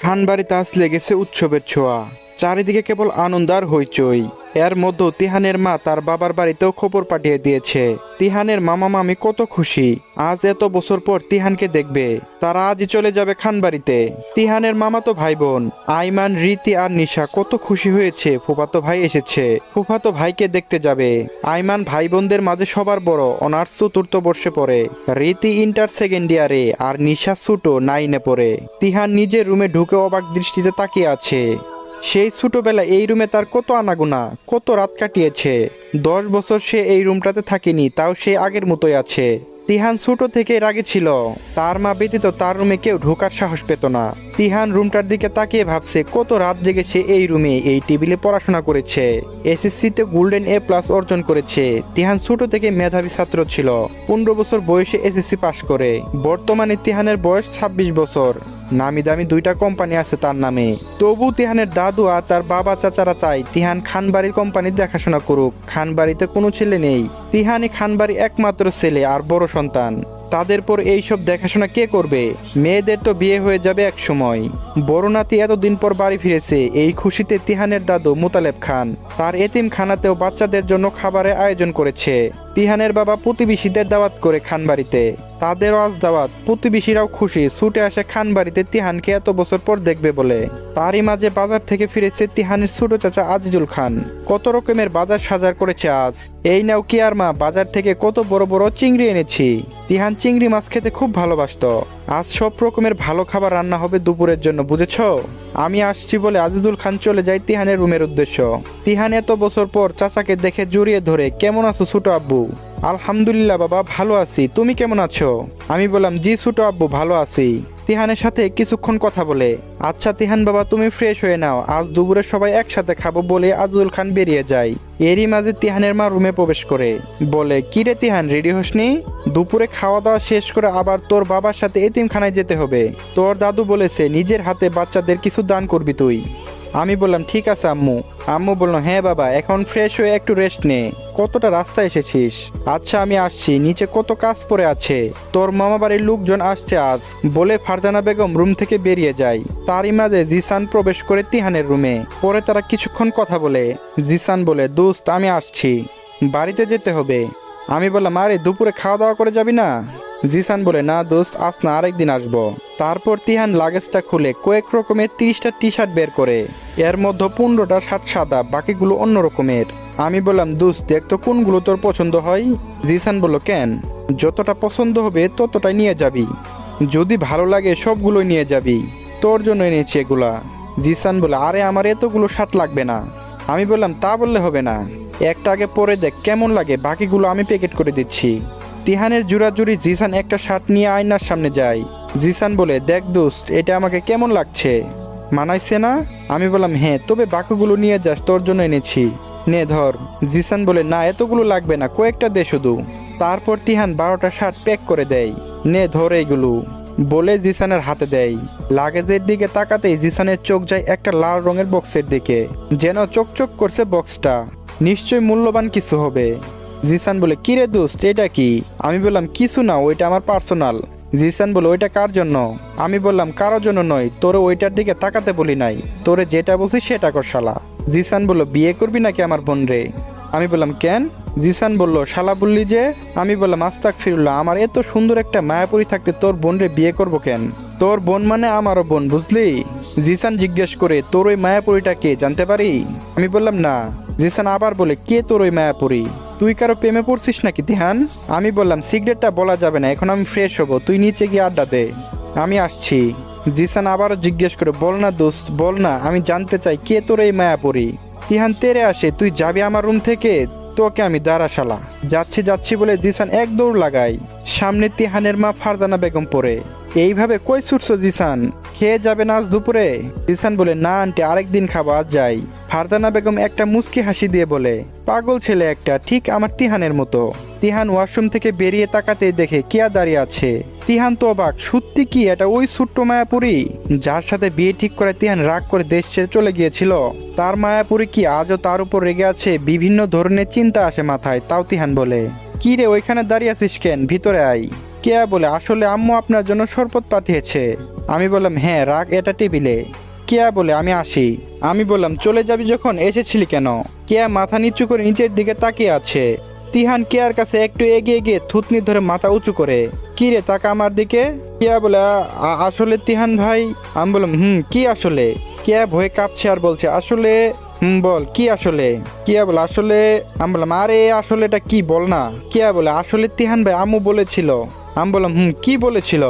খানবাড়িতে আজ লেগেছে উৎসবের ছোঁয়া। চারিদিকে কেবল আনন্দ আর হইচই। এর মধ্যে তিহানের মা তার বাবার বাড়িতেও খবর পাঠিয়ে দিয়েছে। তিহানের মামা মামি কত খুশি, আজ এত বছর পর তিহানকে দেখবে। তারা আজই চলে যাবে খানবাড়িতে। তিহানের মামা তো ভাই বোন আইমান, রীতি আর নিশা কত খুশি হয়েছে ফুফাতো ভাই এসেছে। ফুফাতো ভাইকে দেখতে যাবে। আইমান ভাই বোনদের মাঝে সবার বড়, অনার্স চতুর্থ বর্ষে পড়ে। রীতি ইন্টার সেকেন্ড ইয়ারে আর নিশা ছোটো 9-এ পড়ে। তিহান নিজের রুমে ঢুকে অবাক দৃষ্টিতে তাকিয়ে আছে। সেই ছোটবেলা এই রুমে তার কত আনাগোনা, কত রাত কাটিয়েছে। 10 বছর সে এই রুমটাতে থাকেনি, তাও সে আগের মতোই আছে। তিহান ছোট থেকে রাগে ছিল। তার মা ব্যতীত তার রুমে কেউ ঢোকার সাহস পেত না। তিহান রুমটার দিকে তাকিয়ে ভাবছে কত রাত জেগে সে এই রুমে এই টেবিলে পড়াশোনা করেছে। এসএসসিতে গোল্ডেন A+ অর্জন করেছে। তিহান ছোট থেকে মেধাবী ছাত্র ছিল। 15 বছর বয়সে এসএসসি পাশ করে। বর্তমানে তিহানের বয়স 26 বছর। নামি দামি 2টা কোম্পানি আছে তার নামে। তবু তিহানের দাদু আর তার বাবা চাচারা চায় তিহান খানবাড়ির কোম্পানি দেখাশোনা করুক। খানবাড়িতে কোনো ছেলে নেই। তিহানি খানবাড়ির একমাত্র ছেলে আর বড় সন্তান। তাদের পর এইসব দেখাশোনা কে করবে? মেয়েদের তো বিয়ে হয়ে যাবে এক সময়। বড় নাতি এতদিন পর বাড়ি ফিরেছে, এই খুশিতে তিহানের দাদু মোতালেব খান তার এতিমখানাতেও বাচ্চাদের জন্য খাবারের আয়োজন করেছে। তিহানের বাবা প্রতিবেশীদের দাওয়াত করে খানবাড়িতে। তাদেরও আজ দাওয়াত। প্রতিবেশীরাও খুশি, ছুটে আসে খানবাড়িতে তিহানকে এত বছর পর দেখবে বলে। তারই মাঝে বাজার থেকে ফিরেছে তিহানের ছোট চাচা আজিজুল খান। কত রকমের বাজার সাজার করেছে আজ। এই নাও কি আর মা, বাজার থেকে কত বড় বড় চিংড়ি এনেছি। তিহান চিংড়ি মাছ খেতে খুব ভালোবাসতো। আজ সব রকমের ভালো খাবার রান্না হবে দুপুরের জন্য, বুঝেছ? আমি আসছি বলে আজিজুল খান চলে যায় তিহানের রুমের উদ্দেশ্য। তিহান এত বছর পর চাচাকে দেখে জড়িয়ে ধরে, কেমন আছো ছোট আব্বু? আলহামদুলিল্লাহ বাবা, ভালো আছি। তুমি কেমন আছো? আমি বললাম, জি ছোট আব্বু, ভালো আছি। তিহানের সাথে কিছুক্ষণ কথা বলে, আচ্ছা তিহান বাবা তুমি ফ্রেশ হয়ে নাও, আজ দুপুরে সবাই একসাথে খাবো বলে আজিজুল খান বেরিয়ে যায়। এরই মাঝে তিহানের মা রুমে প্রবেশ করে বলে, কি রে তিহান, রেডি হসনি? দুপুরে খাওয়া দাওয়া শেষ করে আবার তোর বাবার সাথে এতিমখানায় যেতে হবে। তোর দাদু বলেছে নিজের হাতে বাচ্চাদের কিছু দান করবি তুই। আমি বললাম, ঠিক আছে আম্মু। আম্মু বলল, হ্যাঁ বাবা, এখন ফ্রেশ হয়ে একটু রেস্ট নে। কতটা রাস্তা এসেছিস? আচ্ছা আমি আসছি, নিচে কত কাজ পড়ে আছে। তোর মামা বাড়ির লোকজন আসছে আজ বলে ফারজানা বেগম রুম থেকে বেরিয়ে যায়। তারই মাঝে জিসান প্রবেশ করে তিহানের রুমে। পরে তারা কিছুক্ষণ কথা বলে। জিসান বলে, দোস্ত আমি আসছি, বাড়িতে যেতে হবে। আমি বললাম, আরে দুপুরে খাওয়া দাওয়া করে যাবি না? জিসান বলে, না দোস্ত, আজ না, আরেকদিন আসবো। তারপর তিহান লাগেজটা খুলে কয়েক রকমের 30টা টি-শার্ট বের করে। এর মধ্যে 15টা শার্ট সাদা, বাকিগুলো অন্য রকমের। আমি বললাম, দোস্ত দেখ তো কোনগুলো তোর পছন্দ হয়। জিসান বলল, কেন? যতটা পছন্দ হবে ততটাই নিয়ে যাবি, যদি ভালো লাগে সবগুলোই নিয়ে যাবি। তোর জন্য এনেছি এগুলা। জিসান বলে, আরে আমার এতগুলো শার্ট লাগবে না। আমি বললাম, তা বললে হবে না, একটা আগে পরে দেখ কেমন লাগে, বাকিগুলো আমি প্যাকেট করে দিচ্ছি। তিহানের জোড়াজুড়ি জিসান একটা শার্ট নিয়ে আয়নার সামনে যায়। জিসান বলে, দেখ দোস্ত এটা আমাকে কেমন লাগছে, মানাইছে না? আমি বললাম, হ্যাঁ, তবে বাকিগুলো নিয়ে যাস, তোর জন্য এনেছি, নে ধর। জিসান বলে, না এতগুলো লাগবে না, কয়েকটা দে শুধু। তারপর তিহান 12টা শার্ট প্যাক করে দেয়। নে ধর এইগুলো বলে জিসানের হাতে দেয়। লাগেজের দিকে তাকাতেই জিসানের চোখ যায় একটা লাল রঙের বক্সের দিকে, যেন চকচক করছে বক্সটা, নিশ্চয়ই মূল্যবান কিছু হবে। জিসান বলে, কিরে দোস্ত এটা কি? আমি বললাম, কিছু না, ওইটা আমার পার্সোনাল। জিসান বলে, ওইটা কার জন্য? আমি বললাম, কারোর জন্য নয়, তোরে ওইটার দিকে তাকাতে বলি নাই, তোরে যেটা বলছি সেটা কর শালা। জিসান বলল, বিয়ে করবি নাকি আমার বোন রে? আমি বললাম, কেন? জিসান বলল, শালা বললি যে। আমি বললাম, আস্তাগফিরুল্লাহ, আমার এত সুন্দর একটা মায়াপুরী থাকতে তোর বোন রে বিয়ে করবো কেন? তোর বোন মানে আমারও বোন, বুঝলি? জিসান জিজ্ঞেস করে, তোর ওই মায়াপুরীটা কে, জানতে পারি? আমি বললাম, না। জিসান আবার বলে, কে তোর ওই মায়াপুরী? তুই কারো প্রেমে পড়ছিস নাকি তিহান? আমি বললাম, সিগারেটটা বলা যাবে না, এখন আমি ফ্রেশ হবো, তুই নিচে গিয়ে আড্ডা দে, আমি আসছি। জিসান আবারও জিজ্ঞেস করে, বল না দোস্ত, বল না, আমি জানতে চাই কে তোর এই মায়াপুরী। তিহান তেরে আসে, তুই যাবি আমার রুম থেকে? তোকে আমি দাঁড়া শালা। যাচ্ছি যাচ্ছি বলে জিসান এক দৌড় লাগায়। সামনে তিহানের মা ফারজানা বেগম পড়ে। এইভাবে কই ছুটছো জিসান, খেয়ে যাবে না আজ দুপুরে? জিসান বলে, না আন্টি, আরেকদিন খাবো, আজ যাই। ফারজানা বেগম একটা মুচকি হাসি দিয়ে বলে, পাগল ছেলে একটা, ঠিক আমার তিহানের মতো। তিহান ওয়াশরুম থেকে বেরিয়ে তাকাতেই দেখে কেয়া দাঁড়িয়ে আছে। তিহান তো অবাক, সত্যি কি এটা ওই ছোট্ট মায়াপুরী যার সাথে বিয়ে ঠিক করে তিহান রাগ করে দেশ ছেড়ে চলে গিয়েছিল? তার মায়াপুরী কি আজও তার উপর রেগে আছে? বিভিন্ন ধরনের চিন্তা আসে মাথায়। তাও তিহান বলে, কি রে ওইখানে দাঁড়িয়ে আছিস কেন, ভিতরে আয়। কেয়া বলে, আসলে আম্মু আপনার জন্য শরবত পাঠিয়েছে। আমি বললাম, হ্যাঁ রাখ এটা টেবিলে। কেয়া বলে, আমি আসি। আমি বললাম, চলে যাবি যখন এসেছিলি কেন? কেয়া মাথা নিচু করে নিচের দিকে তাকিয়ে আছে। তিহান কেয়ার কাছে একটু এগিয়ে গিয়ে থুতনি ধরে মাথা উঁচু করে, কি রে তাকা আমার দিকে। কেয়া বলে, আসলে তিহান ভাই। আমি বললাম, কি আসলে? কেয়া ভয়ে কাঁপছে আর বলছে, আসলে বল কি আসলে? কেয়া বলে, আসলে। আমি বললাম, আরে আসলে এটা কি বল না। কেয়া বলে, আসলে তিহান ভাই আম্মু বলেছিল। আমি বললাম, কি বলেছিল?